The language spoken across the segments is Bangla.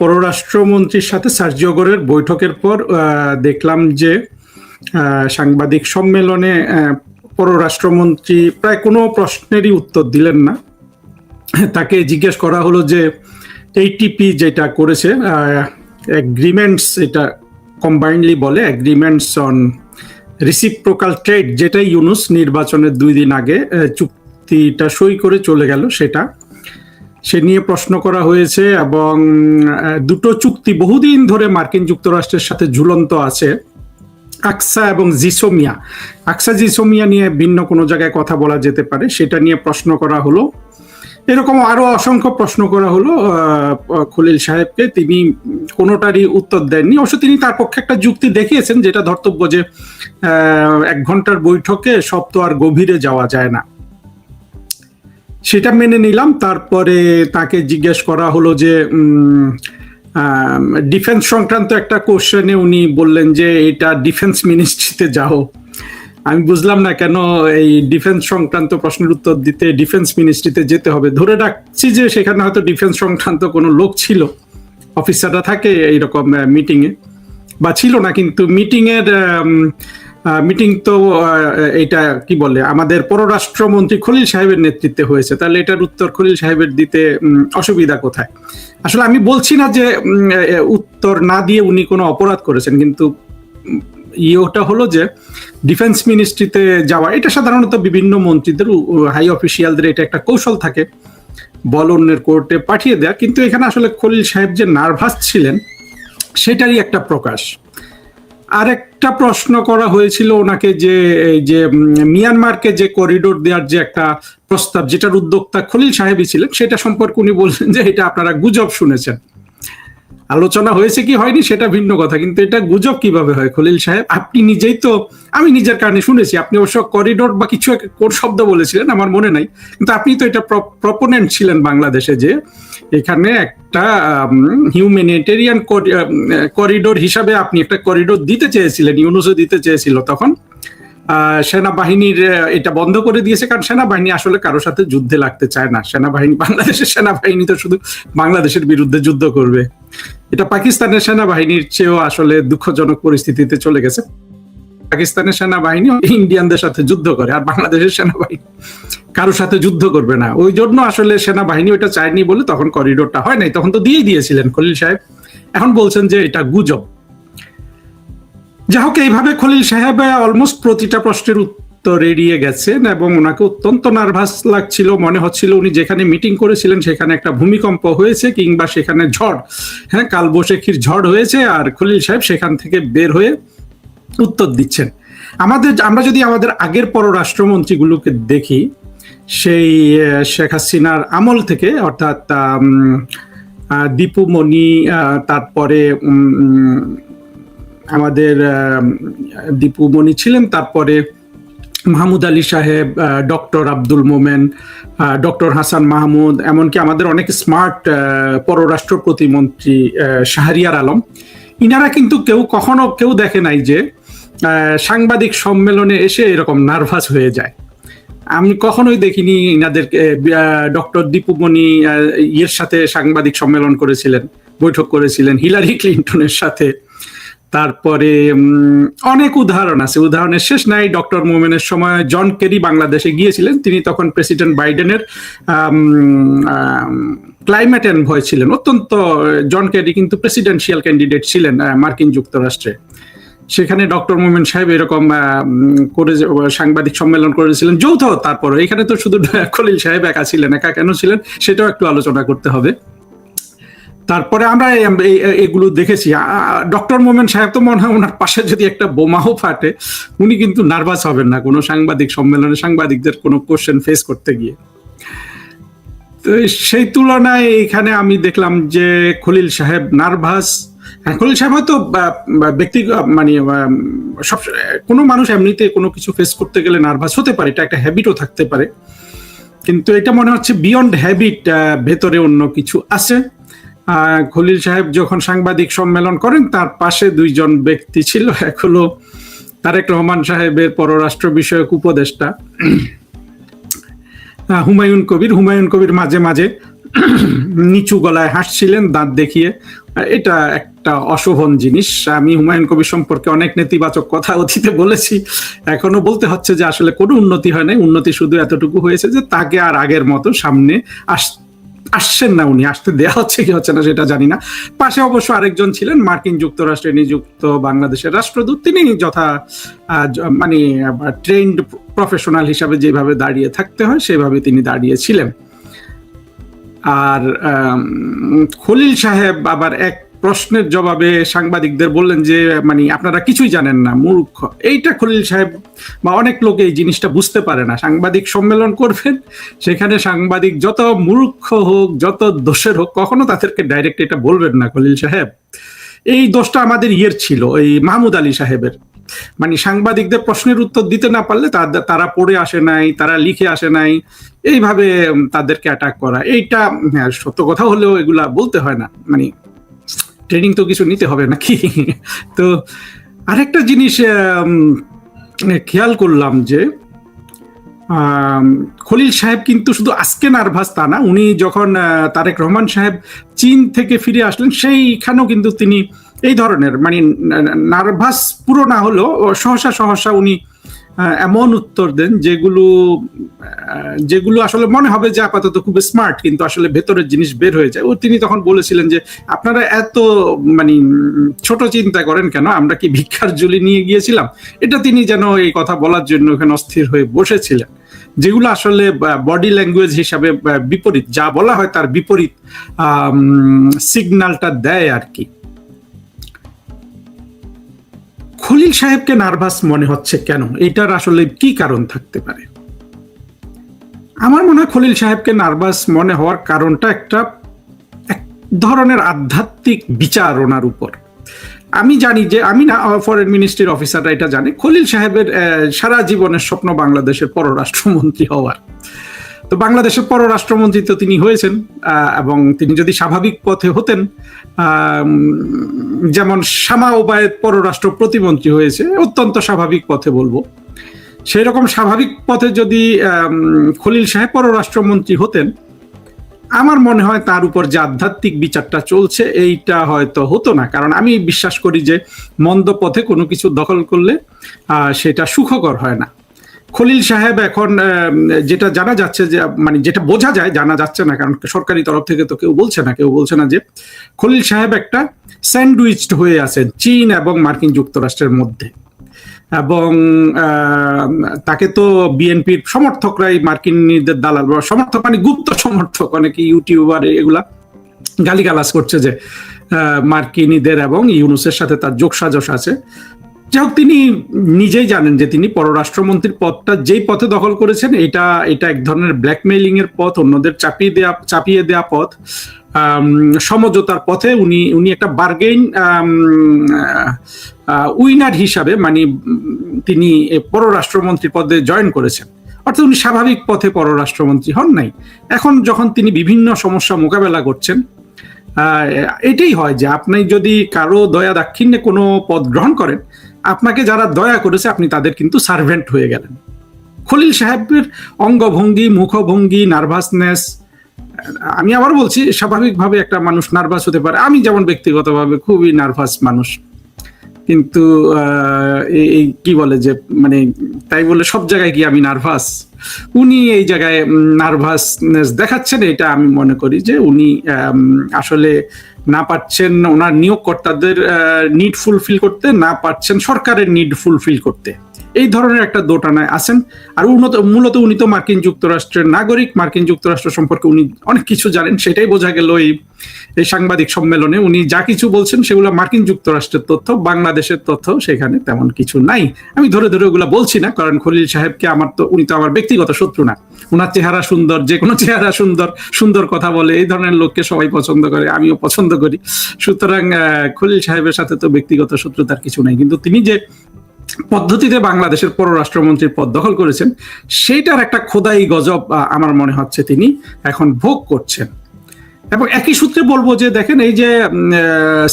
পররাষ্ট্রমন্ত্রীর সাথে সার্জিও গোরের বৈঠকের পর দেখলাম যে সাংবাদিক সম্মেলনে পররাষ্ট্রমন্ত্রী প্রায় কোনো প্রশ্নেরই উত্তর দিলেন না। তাকে জিজ্ঞেস করা হলো যে এইটিপি যেটা করেছে এগ্রিমেন্টস, এটা কম্বাইন্ডলি বলে এগ্রিমেন্টস অন রিসিপ্রোকাল ট্রেড, যেটা ইউনুস নির্বাচনের 2 দিন আগে চুক্তিটা সই করে চলে গেল, সেটা সে নিয়ে প্রশ্ন করা হয়েছে। এবং দুটো চুক্তি বহুদিন ধরে মার্কিন যুক্তরাষ্ট্রের সাথে ঝুলন্ত আছে, আকসা এবং জিসোমিয়া। আকসা জিসোমিয়া নিয়ে ভিন্ন কোনো জায়গায় কথা বলা যেতে পারে, সেটা নিয়ে প্রশ্ন করা হলো। এরকম আরো অসংখ্য প্রশ্ন করা হলো খলিল সাহেবকে, তিনি কোনোটারই উত্তর দেননি। অবশ্য তিনি তার পক্ষে একটা যুক্তি দেখিয়েছেন, যেটা ধর্তব্য যে 1 ঘন্টার বৈঠকে সব তো আর গভীরে যাওয়া যায় না, সেটা মেনে নিলাম। তারপরে তাকে জিজ্ঞেস করা হলো যে ডিফেন্স সংক্রান্ত একটা কোশ্চেনে উনি বললেন যে এটা ডিফেন্স মিনিস্ট্রিতে যাও। আমি বুঝলাম না কেন এই ডিফেন্স সংক্রান্ত প্রশ্নের উত্তর দিতে ডিফেন্স মিনিস্ট্রিতে যেতে হবে। ধরে রাখছি যে সেখানে হয়তো ডিফেন্স সংক্রান্ত কোনো লোক ছিল, অফিসাররা থাকে এইরকম মিটিংয়ে, বা ছিল না, কিন্তু মিটিং তো এটা কি বলে আমাদের পররাষ্ট্রমন্ত্রী খলিল সাহেবের নেতৃত্বে হয়েছে, তাহলে এটার উত্তর খলিল সাহেবের দিতে অসুবিধা কোথায়? আসলে আমি বলছি না যে উত্তর না দিয়ে উনি কোনো অপরাধ করেছেন, কিন্তু ওটা হলো যে ডিফেন্স মিনিস্ট্রিতে যাওয়া, এটা সাধারণত বিভিন্ন মন্ত্রীদের, হাই অফিসিয়ালদের এটা একটা কৌশল থাকে, বল অন্যের কোর্টে পাঠিয়ে দেয়া। কিন্তু এখানে আসলে খলিল সাহেব যে নার্ভাস ছিলেন সেটারই একটা প্রকাশ। আরেকটা প্রশ্ন করা হয়েছিল ওনাকে যে মিয়ানমারকে যে করিডোর দেওয়ার যে একটা প্রস্তাব, যেটার উদ্যোক্তা খলিল সাহেবই ছিলেন, সেটা সম্পর্কে উনি বললেন যে এটা আপনারা গুজব শুনেছেন। আলোচনা হয়েছে কি হয়নি সেটা ভিন্ন কথা, কিন্তু এটা গুজব কিভাবে হয় খলিল সাহেব? আপনি নিজেই তো, আমি নিজের কানে শুনেছি, আপনি অবশ্য করিডোর বা কিছু কোন শব্দ বলেছিলেন আমার মনে নাই, কিন্তু আপনি তো এটা প্রপোনেন্ট ছিলেন বাংলাদেশে, যে এখানে একটা হিউম্যানিটেরিয়ান করিডোর হিসাবে আপনি একটা করিডোর দিতে চেয়েছিলেন, ইউনুসও দিতে চেয়েছিল তখন। সেনাবাহিনীর এটা বন্ধ করে দিয়েছে, কারণ সেনাবাহিনী আসলে কারোর সাথে যুদ্ধে লাগতে চায় না। সেনাবাহিনী, বাংলাদেশের সেনাবাহিনী তো শুধু বাংলাদেশের বিরুদ্ধে যুদ্ধ করবে। এটা পাকিস্তানের সেনাবাহিনীর চেয়েও আসলে দুঃখজনক পরিস্থিতিতে চলে গেছে। পাকিস্তানের সেনাবাহিনী ইন্ডিয়ানদের সাথে যুদ্ধ করে, আর বাংলাদেশের সেনাবাহিনী কারোর সাথে যুদ্ধ করবে না। ওই জন্য আসলে সেনাবাহিনী ওইটা চায়নি বলে তখন করিডোরটা হয় নাই, তখন তো দিয়েই দিয়েছিলেন খলিল সাহেব। এখন বলছেন যে এটা গুজব। যাই হোক, এইভাবে খলিল সাহেব অলমোস্ট প্রতিটা প্রশ্নের উত্তর এড়িয়ে গেছেন, এবং ওনাকে অত্যন্ত নার্ভাস লাগছিল। মনে হচ্ছিল উনি যেখানে মিটিং করেছিলেন সেখানে একটা ভূমিকম্প হয়েছে, কিংবা সেখানে ঝড়, কালবৈশাখীর ঝড় হয়েছে, আর খলিল সাহেব সেখান থেকে বের হয়ে উত্তর দিচ্ছেন। আমরা যদি আমাদের আগের পররাষ্ট্রমন্ত্রীগুলোকে দেখি, সেই শেখ হাসিনার আমল থেকে, অর্থাৎ দীপু মনি, তারপরে আমাদের দীপু মনি ছিলেন, তারপরে মাহমুদ আলী সাহেব, ডক্টর আব্দুল মোমেন, ডক্টর হাসান মাহমুদ, এমনকি আমাদের অনেক স্মার্ট পররাষ্ট্র প্রতিমন্ত্রী শাহরিয়ার আলম, ইনারা কিন্তু কখনো কেউ দেখে নাই যে সাংবাদিক সম্মেলনে এসে এরকম নার্ভাস হয়ে যায়। আমি কখনোই দেখিনি ইনাদেরকে। ডক্টর দীপু মনি এর সাথে সাংবাদিক সম্মেলন করেছিলেন, বৈঠক করেছিলেন হিলারি ক্লিন্টনের সাথে। তারপরে অনেক উদাহরণ আছে, উদাহরণের শেষ নাই। ডক্টর মোমেনের সময় জন কেরি বাংলাদেশে গিয়েছিলেন, তিনি তখন প্রেসিডেন্ট বাইডেনের ক্লাইমেট এনভয় ছিলেন। অত্যন্ত, জন কেরি কিন্তু প্রেসিডেন্সিয়াল ক্যান্ডিডেট ছিলেন মার্কিন যুক্তরাষ্ট্রে। সেখানে ডক্টর মোমেন সাহেব এরকম করে সাংবাদিক সম্মেলন করেছিলেন যৌথ। তারপর এখানে তো শুধু খলিল সাহেব একা ছিলেন, একা কেন ছিলেন সেটাও একটু আলোচনা করতে হবে। তারপরে আমরা এগুলো দেখেছি। ডক্টর মোমেন সাহেব তো মনে হয় ওনার পাশে যদি একটা বোমাও ফাটে উনি কিন্তু নার্ভাস হবেন না কোনো সাংবাদিক সম্মেলনে, সাংবাদিকদের কোনো কোশ্চেন ফেস করতে গিয়ে। তো সেই তুলনায় এখানে আমি দেখলাম যে খলিল সাহেব নার্ভাস। খলিল সাহেব হয়তো ব্যক্তি, মানে সব, কোনো মানুষ এমনিতে কোনো কিছু ফেস করতে গেলে নার্ভাস হতে পারে, এটা একটা হ্যাবিটও থাকতে পারে, কিন্তু এটা মনে হচ্ছে বিয়ন্ড হ্যাবিট, ভেতরে অন্য কিছু আছে। খলিল সাহেব যখন সাংবাদিক সম্মেলন করেন, তার পাশে 2 জন ব্যক্তি ছিল। এক হলো তারেক রহমান সাহেবের পররাষ্ট্র বিষয়ক উপদেষ্টা হুমায়ুন কবির। হুমায়ুন কবির মাঝে মাঝে নিচু গলায় হাসছিলেন দাঁত দেখিয়ে। এটা একটা অশোভন জিনিস। আমি হুমায়ুন কবির সম্পর্কে অনেক নেতিবাচক কথা অতীতে বলেছি, এখনো বলতে হচ্ছে যে আসলে কোনো উন্নতি হয় নাই, উন্নতি শুধু এতটুকু হয়েছে যে তাকে আর আগের মতো সামনে আসছেন না, উনি আসতে দেওয়া হচ্ছে কি হচ্ছে না সেটা জানি না। পাশে অবশ্য আরেকজন ছিলেন মার্কিন যুক্তরাষ্ট্রে নিযুক্ত বাংলাদেশের রাষ্ট্রদূত, তিনি যথা মানে ট্রেন্ড প্রফেশনাল হিসাবে যেভাবে দাঁড়িয়ে থাকতে হয় সেভাবে তিনি দাঁড়িয়েছিলেন। আর খলিল সাহেব আবার এক প্রশ্নের জবাবে সাংবাদিকদের বললেন যে মানে আপনারা কিছুই জানেন না, মূর্খ। এইটা খলিল সাহেব বা অনেক লোক এই জিনিসটা বুঝতে পারে না। সাংবাদিক সম্মেলন করবেন, সেখানে সাংবাদিক যত মূর্খ হোক, যত দোষের হোক, কখনো তাদেরকে ডাইরেক্ট এটা বলবেন না খলিল সাহেব। এই দোষটা আমাদের ছিল এই মাহমুদ আলী সাহেবের, মানে সাংবাদিকদের প্রশ্নের উত্তর দিতে না পারলে তারা পড়ে আসে নাই, তারা লিখে আসে নাই, এইভাবে তাদেরকে অ্যাটাক করা। এইটা সত্য কথা হলেও এগুলা বলতে হয় না, মানে ট্রেনিং তো কিছু নিতে হবে নাকি। তো আরেকটা জিনিস খেয়াল করলাম যে খলিল সাহেব কিন্তু শুধু আজকে নার্ভাস তা না, উনি যখন তারেক রহমান সাহেব চীন থেকে ফিরে আসলেন সেইখানেও কিন্তু তিনি এই ধরনের মানে নার্ভাস পুরো না হলেও সহসা সহসা উনি এমন উত্তর দেন যেগুলো আসলে মনে হবে যে আপাতত খুব স্মার্ট, কিন্তু আসলে ভেতরের জিনিস বের হয়ে যায়। ও তিনি তখন বলেছিলেন যে আপনারা এত মানে ছোট চিন্তা করেন কেন, আমরা কি ভিক্ষার ঝুলি নিয়ে গিয়েছিলাম। এটা তিনি যেন এই কথা বলার জন্য ওখানে অস্থির হয়ে বসেছিলেন, যেগুলো আসলে বডি ল্যাঙ্গুয়েজ হিসাবে বিপরীত, যা বলা হয় তার বিপরীত সিগন্যালটা দেয় আর কি। খলিল সাহেবকে নার্ভাস মনে হচ্ছে কেন, এটার আসলে কি কারণ থাকতে পারে? আমার মনে হয় খলিল সাহেবকে নার্ভাস মনে হওয়ার কারণটা এক ধরনের আধ্যাত্মিক বিচার ওনার উপর। আমি জানি যে, আমি না, ফরেন মিনিস্ট্রির অফিসাররা এটা জানে, খলিল সাহেবের সারা জীবনের স্বপ্ন বাংলাদেশের পররাষ্ট্রমন্ত্রী হওয়ার। তো বাংলাদেশের পররাষ্ট্রমন্ত্রী তো তিনি হয়েছেন, এবং তিনি যদি স্বাভাবিক পথে হতেন, যেমন শামা ওবায়েদ পররাষ্ট্র প্রতিমন্ত্রী হয়েছে অত্যন্ত স্বাভাবিক পথে বলবো, সেই রকম স্বাভাবিক পথে যদি খলিল সাহেব পররাষ্ট্রমন্ত্রী হতেন, আমার মনে হয় তার উপর যে আধ্যাত্মিক বিচারটা চলছে এইটা হয়তো হতো না। কারণ আমি বিশ্বাস করি যে মন্দ পথে কোনো কিছু দখল করলে সেটা সুখকর হয় না। খলিল সাহেব এখন যেটা জানা যাচ্ছে, যে মানে যেটা বোঝা যায়, জানা যাচ্ছে না কারণ সরকারি তরফ থেকে তো কেউ বলছে না যে খলিল সাহেব একটা স্যান্ডউইচড হয়ে আছেন চীন এবং মার্কিন যুক্তরাষ্ট্রের মধ্যে। এবং তাকে তো বিএনপির সমর্থকরাই মার্কিনীদের দালাল, সমর্থক মানে গুপ্ত সমর্থক, অনেকে ইউটিউবার এগুলা গালিগালাজ করছে যে মার্কিনীদের এবং ইউনুসের সাথে তার যোগসাজশ আছে। যাই হোক, তিনি নিজেই জানেন যে তিনি পররাষ্ট্রমন্ত্রীর পদটা যেই পথে দখল করেছেন এটা এক ধরনের ব্ল্যাকমেইলিং এর পথ, অন্যদের চাপিয়ে দেয়া পথ, সমঝোতার পথে উনি একটা বার্গেইন উইনার হিসাবে মানে তিনি পররাষ্ট্রমন্ত্রী পদে জয়েন করেছেন। অর্থাৎ উনি স্বাভাবিক পথে পররাষ্ট্রমন্ত্রী হন নাই। এখন যখন তিনি বিভিন্ন সমস্যা মোকাবেলা করছেন, এটাই হয় যে আপনি যদি কারো দয়া দাক্ষিণ্যে কোনো পদ গ্রহণ করেন, আপনাকে যারা দয়া করেছে আপনি তাদের কিন্তু সার্ভেন্ট হয়ে গেলেন। খলিল সাহেবের অঙ্গভঙ্গি, মুখভঙ্গি, নার্ভাসনেস, আমি আবার বলছি স্বাভাবিকভাবে একটা মানুষ নার্ভাস হতে পারে। আমি যেমন ব্যক্তিগতভাবে খুবই নার্ভাস মানুষ, কিন্তু এই কি বলে যে মানে তাই বলে সব জায়গায় কি আমি নার্ভাস? উনি এই জায়গায় নার্ভাসনেস দেখাচ্ছেন, এটা আমি মনে করি যে উনি আসলে না পারছেন ওনার নিয়োগকর্তাদের নিড ফুলফিল করতে, না পারছেন সরকারের নিড ফুলফিল করতে, এই ধরনের একটা দোটানায় আছেন। আর মূলত উনি তো মার্কিন যুক্তরাষ্ট্রের নাগরিক, মার্কিন যুক্তরাষ্ট্র সম্পর্কে উনি অনেক কিছু জানেন, সেটাই বোঝা গেল এই সাংবাদিক সম্মেলনে। উনি যা কিছু বলছেন সেগুলো মার্কিন যুক্তরাষ্ট্রের তথ্য, বাংলাদেশের তথ্য সেখানে তেমন কিছু নাই। আমি ধরে ওগুলা বলছি না, কারণ খলিল সাহেবকে উনি তো আমার ব্যক্তিগত শত্রু না। ওনার চেহারা সুন্দর, যে কোনো চেহারা সুন্দর কথা বলে, এই ধরনের লোককে সবাই পছন্দ করে, আমিও পছন্দ করি। সুতরাং খলিল সাহেবের সাথে তো ব্যক্তিগত শত্রুতার কিছু নাই, কিন্তু তিনি যে পদ্ধতিতে বাংলাদেশের পররাষ্ট্রমন্ত্রীর পদ দখল করেছেন সেইটার একটা খোদাই গজব আমার মনে হচ্ছে তিনি এখন ভোগ করছেন। এবং একই সূত্রে বলবো যে দেখেন, এই যে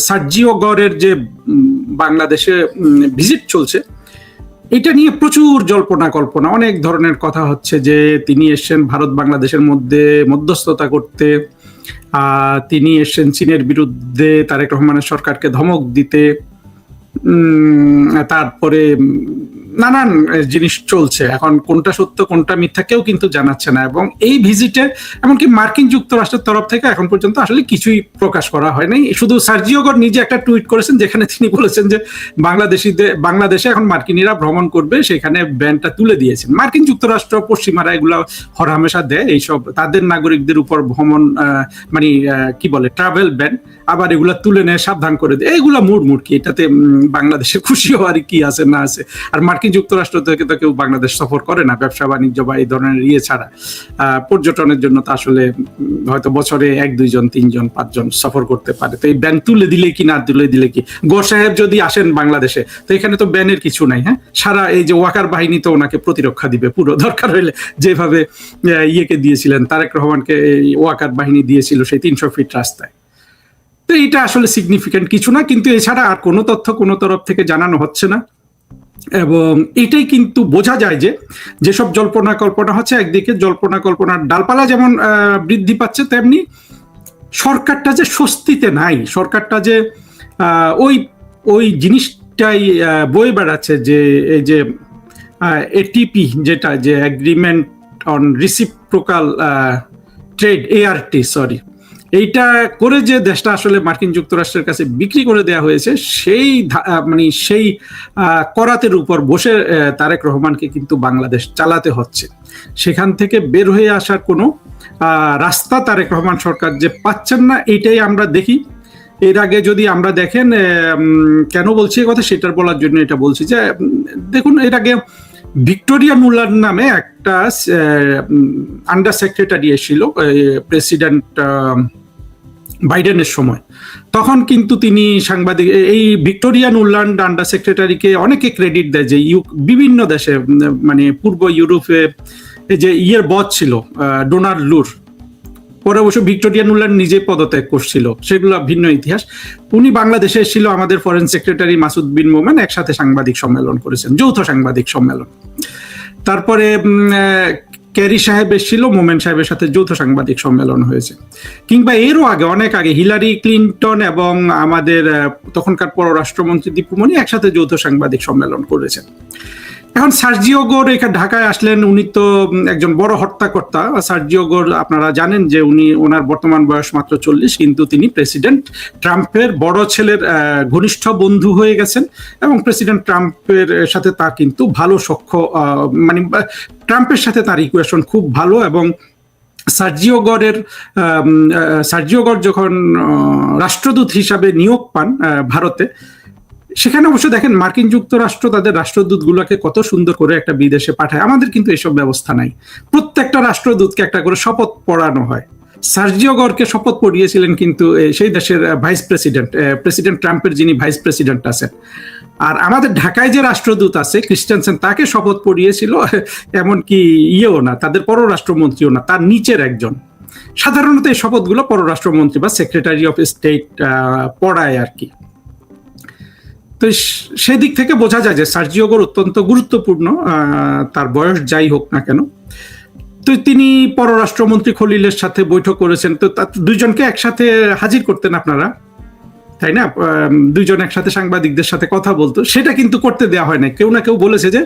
সার্জিও গড়ের যে বাংলাদেশে ভিজিট চলছে, এটা নিয়ে প্রচুর জল্পনা কল্পনা, অনেক ধরনের কথা হচ্ছে যে তিনি এসছেন ভারত বাংলাদেশের মধ্যে মধ্যস্থতা করতে, তিনি এসেছেন চীনের বিরুদ্ধে তারেক রহমানের সরকারকে ধমক দিতে। তারপরে নানান জিনিস চলছে, এখন কোনটা সত্য কোনটা মিথ্যা কেউ কিন্তু জানাচ্ছে না। এবং এই ভিজিটে এমনকি মার্কিন যুক্তরাষ্ট্রের তরফ থেকে এখন পর্যন্ত আসলে কিছুই প্রকাশ করা হয়নি। শুধু সার্জিও গর নিজে একটা টুইট করেছেন, যেখানে তিনি বলেছেন যে বাংলাদেশে এখন মার্কিনীরা ভ্রমণ করবে, সেখানে ব্যানটা তুলে দিয়েছেন। মার্কিন যুক্তরাষ্ট্র পশ্চিমারা এগুলো হরহামেশা দেয়, এইসব তাদের নাগরিকদের উপর ভ্রমণ মানে কি বলে ট্রাভেল ব্যান, আবার এগুলা তুলে নেয়, সাবধান করে দেয়। এগুলা মুড় কি, এটাতে বাংলাদেশের খুশি হওয়ার কি আছে না আছে? আর মার্কিন যুক্তরাষ্ট্র থেকে তো কেউ বাংলাদেশ সফর করে না ব্যবসা বাণিজ্য বা এই ধরনের ছাড়া। পর্যটনের জন্য তো আসলে হয়তো বছরে 1-2 জন 3 জন 5 জন সফর করতে পারে। তো এই ব্যান তুলে দিলে কি না তুলে দিলে কি, গড় সাহেব যদি আসেন বাংলাদেশে, তো এখানে তো ব্যানের কিছু নাই। হ্যাঁ, সারা এই যে ওয়াকার বাহিনী তো ওনাকে প্রতিরক্ষা দিবে পুরো, দরকার হইলে যেভাবে ইয়েকে দিয়েছিলেন তারেক রহমানকে, ওয়াকার বাহিনী দিয়েছিল সেই 300 ফিট রাস্তায়। তো এটা আসলে সিগনিফিকেন্ট কিছু না, কিন্তু এছাড়া আর কোনো তথ্য কোনো তরফ থেকে জানানো হচ্ছে না। এবং এটাই কিন্তু বোঝা যায় যে যেসব জল্পনা কল্পনা হচ্ছে, একদিকে জল্পনা কল্পনার ডালপালা যেমন বৃদ্ধি পাচ্ছে, তেমনি সরকারটা যে স্বস্তিতে নাই, সরকারটা যে ওই ওই জিনিসটাই বয়ে বেড়াচ্ছে, যে এই যে এটিপি, যেটা যে agreement on reciprocal trade, ART, এইটা করে যে দেশটা আসলে মার্কিন যুক্তরাষ্ট্রের কাছে বিক্রি করে দেওয়া হয়েছে, সেই মানে সেই করাতের উপর বসে তারেক রহমানকে কিন্তু বাংলাদেশ চালাতে হচ্ছে। সেখান থেকে বের হয়ে আসার কোনো রাস্তা তারেক রহমান সরকার যে পাচ্ছেন না, এইটাই আমরা দেখি। এর আগে যদি আমরা দেখেন, কেন বলছি এই কথা সেটার বলার জন্য এটা বলছি যে দেখুন, এর আগে ভিক্টোরিয়া নুলান নামে একটা আন্ডার সেক্রেটারি এসেছিল প্রেসিডেন্ট বাইডেনের সময়। তখন কিন্তু তিনি সাংবাদিক, এই ভিক্টোরিয়া নুল্যান্ড আন্ডার সেক্রেটারিকে অনেকে ক্রেডিট দেয় যে বিভিন্ন দেশে, মানে পূর্ব ইউরোপে এই যে বস ছিল ডোনাল্ড লুর, পরে অবশ্য ভিক্টোরিয়া নুল্যান্ড নিজে পদত্যাগ করছিল, সেগুলো ভিন্ন ইতিহাস। উনি বাংলাদেশে এসেছিল, আমাদের ফরেন সেক্রেটারি মাসুদ বিন মোমেন একসাথে সাংবাদিক সম্মেলন করেছেন, যৌথ সাংবাদিক সম্মেলন। তারপরে ক্যারি সাহেব এসেছিল, মোমেন সাহেবের সাথে যৌথ সাংবাদিক সম্মেলন হয়েছে। কিংবা এরও আগে, অনেক আগে হিলারি ক্লিন্টন এবং আমাদের তখনকার পররাষ্ট্রমন্ত্রী দীপু মনি একসাথে যৌথ সাংবাদিক সম্মেলন করেছেন। এখন সার্জিও গোর এখানে ঢাকায় আসলেন, উনি তো একজন বড় হত্যাকর্তা। সার্জিও গোর আপনারা জানেন যে ওনার বর্তমান বয়স মাত্র 40, কিন্তু তিনি প্রেসিডেন্ট ট্রাম্পের বড় ছেলের ঘনিষ্ঠ বন্ধু হয়ে গেছেন। এবং প্রেসিডেন্ট ট্রাম্পের সাথে তার কিন্তু ভালো সখ্য, মানে ট্রাম্পের সাথে তার ইকুয়েশন খুব ভালো। এবং সার্জিও গর যখন রাষ্ট্রদূত হিসাবে নিয়োগ পান ভারতে, সেখানে অবশ্য দেখেন মার্কিন যুক্তরাষ্ট্র তাদের রাষ্ট্রদূতগুলোকে কত সুন্দর করে একটা বিদেশে পাঠায়। আমাদের কিন্তু এসব ব্যবস্থা নাই। প্রত্যেকটা রাষ্ট্রদূতকে একটা করে শপথ পড়ানো হয়। সার্জিও গরকে শপথ পড়িয়েছিলেন কিন্তু সেই দেশের ভাইস প্রেসিডেন্ট ট্রাম্পের যিনি ভাইস প্রেসিডেন্ট আছেন। আর আমাদের ঢাকায় যে রাষ্ট্রদূত আছে ক্রিস্টেনসেন, তাকে শপথ পড়িয়েছিল এমনকি না, তাদের পররাষ্ট্রমন্ত্রীও না, তার নিচের একজন। সাধারণত এই শপথগুলো পররাষ্ট্রমন্ত্রী বা সেক্রেটারি অফ স্টেট পড়ায় আর কি। তো সেদিক থেকে বোঝা যায় যে সার্জিও গর অত্যন্ত গুরুত্বপূর্ণ, তার বয়স যাই হোক না কেন। তো তিনি পররাষ্ট্রমন্ত্রী খলিলের সাথে বৈঠক করেছেন। তো দুইজনকে একসাথে হাজির করতেন আপনারা, তাই না? দুইজন একসাথে সাংবাদিকদের সাথে কথা বলতো, সেটা কিন্তু করতে দেওয়া হয় না। কেউ না কেউ বলেছে যে,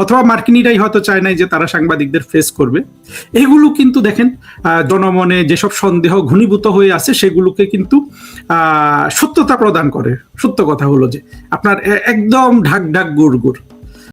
অথবা মার্কিনীরাই হয়তো চায় নাই যে তারা সাংবাদিকদের ফেস করবে। এগুলো কিন্তু দেখেন জনমনে যেসব সন্দেহ ঘনীভূত হয়ে আছে, সেগুলোকে কিন্তু সত্যতা প্রদান করে। সত্য কথা হলো যে আপনার একদম ঢাক ঢাক গুড় গুড়